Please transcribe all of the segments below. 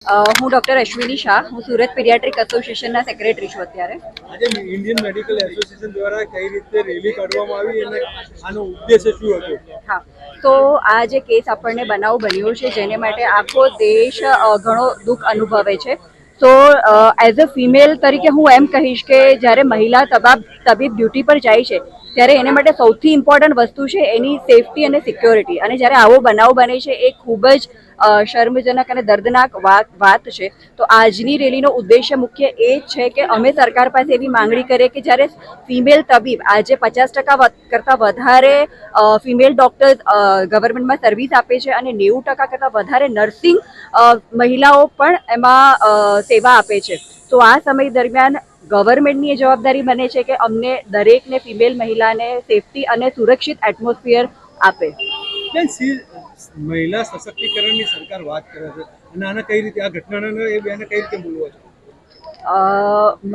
હું ડૉક્ટર અશ્વિની શાહ, હું સુરત પીડિયાટ્રિક એસોસિએશનના સેક્રેટરી છું અત્યારે. આજે ઇન્ડિયન મેડિકલ એસોસિએશન દ્વારા કઈ રીતે રેલી કાઢવામાં આવી અને આનો ઉદ્દેશ્ય શું હતો? હા, તો આ જે કેસ આપણને બનાવ બન્યો છે જેને માટે આખો દેશ ઘણો દુઃખ અનુભવે છે. તો એઝ અ ફિમેલ તરીકે હું એમ કહીશ કે જ્યારે મહિલા તબીબ ડ્યુટી પર જાય છે ત્યારે એને માટે સૌથી ઇમ્પોર્ટન્ટ વસ્તુ છે એની સેફટી અને સિક્યોરિટી. અને જ્યારે આવો બનાવ બને છે એ ખૂબ જ શર્મજનક અને દર્દનાક વાત છે. તો આજની રેલીનો ઉદ્દેશ્ય મુખ્ય એ જ છે કે અમે સરકાર પાસે એવી માંગણી કરીએ કે જ્યારે ફિમેલ તબીબ આજે 50% કરતાં વધારે ફિમેલ ડૉક્ટર્સ ગવર્મેન્ટમાં સર્વિસ આપે છે અને 90% કરતાં વધારે નર્સિંગ મહિલાઓ પણ એમાં સેવા આપે છે. તો આ સમય દરમિયાન ગવર્મેન્ટની એ જવાબદારી બને છે કે અમને દરેકને ફિમેલ મહિલાને સેફટી અને સુરક્ષિત એટમોસ્ફિયર આપે. મહિલા સશક્તિકરણની સરકાર વાત કરે છે અને આને કઈ રીતે આ ઘટનાને એ બેને કઈ રીતે બોલવો છે?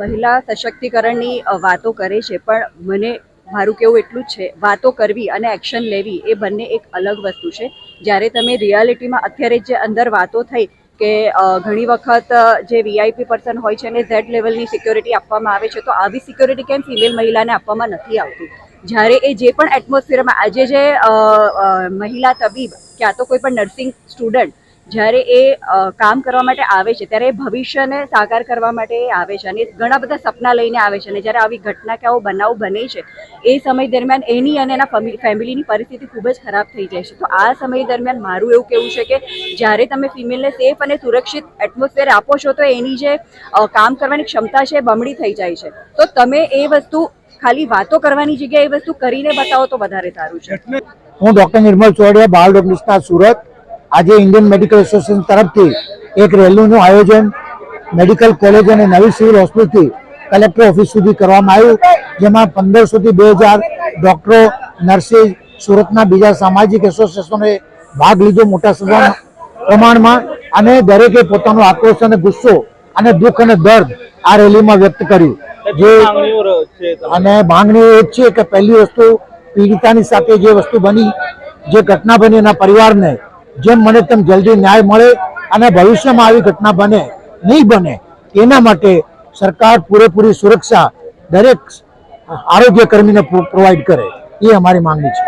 મહિલા સશક્તિકરણની વાતો કરે છે પણ મારું કેવું એટલું જ છે, વાતો કરવી અને એક્શન લેવી એ બંને એક અલગ વસ્તુ છે. જ્યારે તમે રિયાલિટીમાં અત્યારે જે અંદર વાતો થઈ કે ઘણી વખત જે વીઆઈપી પર્સન હોય છે એને ઝેડ લેવલની સિક્યોરિટી આપવામાં આવે છે, તો આવી સિક્યોરિટી કેમ ફિમેલ મહિલાને આપવામાં નથી આવતી? જ્યારે એ જે પણ એટમોસ્ફિયરમાં આજે જે મહિલા તબીબ ક્યાં તો કોઈ પણ નર્સિંગ સ્ટુડન્ટ જ્યારે એ કામ કરવા માટે આવે છે ત્યારે એ ભવિષ્યને સાકાર કરવા માટે આવે છે અને ઘણા બધા સપના લઈને આવે છે. અને જ્યારે આવી ઘટના કે આવો બનાવ બને છે એ સમય દરમિયાન એની અને એના ફેમિલીની પરિસ્થિતિ ખૂબ જ ખરાબ થઈ જાય છે. તો આ સમય દરમિયાન મારું એવું કહેવું છે કે જ્યારે તમે ફિમેલને સેફ અને સુરક્ષિત એટમોસ્ફિયર આપો છો તો એની જે કામ કરવાની ક્ષમતા છે એ બમણી થઈ જાય છે. તો તમે એ વસ્તુ ખાલી વાતો કરવાની જગ્યાએ એ વસ્તુ કરીને બતાવો તો વધારે સારું છે. હું ડૉક્ટર નિર્મલ ચોડિયા, બાળ રોગ નિષ્ણાત, સુરત. આજે ઇન્ડિયન મેડિકલ એસોસિએશન તરફથી એક રેલીનું આયોજન મેડિકલ કોલેજ અને નવી સિવિલ હોસ્પિટલથી કલેક્ટર ઓફિસ સુધી કરવામાં આવ્યું, જેમાં 1500થી 2000 ડૉક્ટરો, નર્સિસ, સુરતના બીજા સામાજિક એસોસિએશનોએ ભાગ લીધો મોટા પ્રમાણમાં. અને દરેકે પોતાનો આક્રોશ અને ગુસ્સો અને દુઃખ અને દર્દ આ રેલીમાં વ્યક્ત કર્યું. અને માંગણી એ જ છે કે પહેલી વસ્તુ, પીડિતાની સાથે જે વસ્તુ બની, જે ઘટના બની, એના પરિવારને જેમ મને તેમ જલ્દી ન્યાય મળે અને ભવિષ્યમાં આવી ઘટના નહીં બને એના માટે સરકાર પૂરેપૂરી સુરક્ષા દરેક આરોગ્ય કર્મીને પ્રોવાઈડ કરે, એ અમારી માંગણી છે.